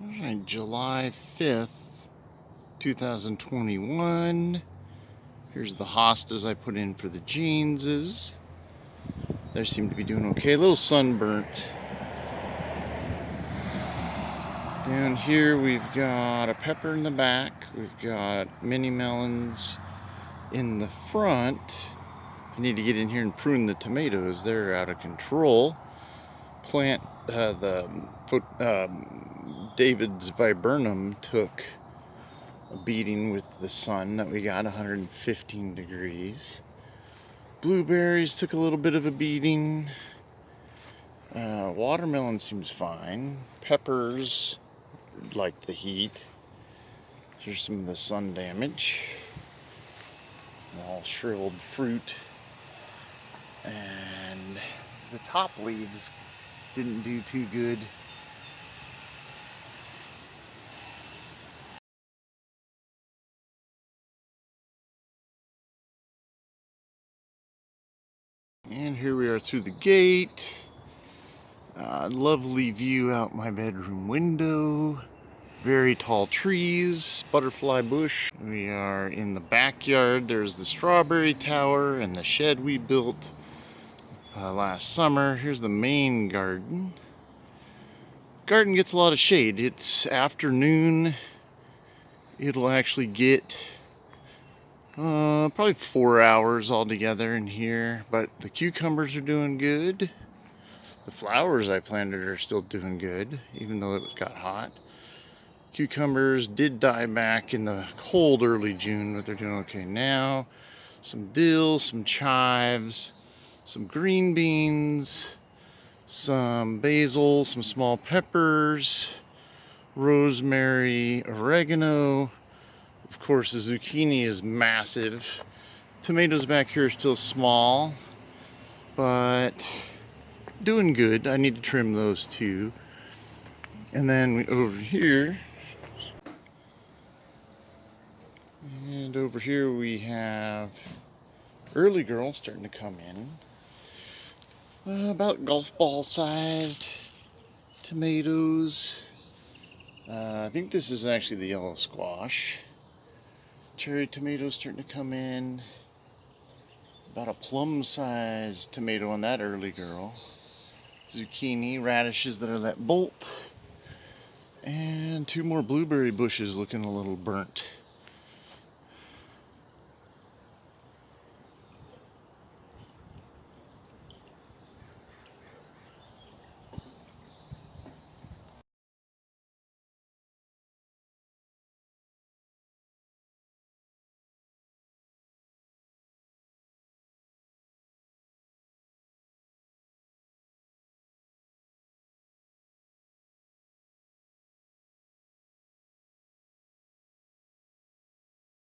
Alright, July 5th, 2021. Here's the hostas I put in for the jeanses. They seem to be doing okay. A little sunburnt. Down here we've got a pepper in the back. We've got mini melons in the front. I need to get in here and prune the tomatoes. They're out of control. Plant David's viburnum took a beating with the sun that we got, 115 degrees. Blueberries took a little bit of a beating. Watermelon seems fine. Peppers like the heat. Here's some of the sun damage. All shriveled fruit. And the top leaves didn't do too good. And here we are through the gate. Lovely view out my bedroom window. Very tall trees, butterfly bush. We are in the backyard. There's the strawberry tower and the shed we built last summer. Here's the main garden. Garden gets a lot of shade. It's afternoon. It'll actually get probably 4 hours altogether in here, but the cucumbers are doing good. The flowers I planted are still doing good, even though it got hot. Cucumbers did die back in the cold early June, but they're doing okay now. Some dill, some chives, some green beans, some basil, some small peppers, rosemary, oregano. Of course, the zucchini is massive. Tomatoes back here are still small, but doing good. I need to trim those too. And then over here, we have early girl starting to come in. About golf ball sized tomatoes. I think this is actually the yellow squash. Cherry tomatoes starting to come in. About a plum sized tomato on that early girl. Zucchini, radishes that are that bolt. And 2 more blueberry bushes looking a little burnt.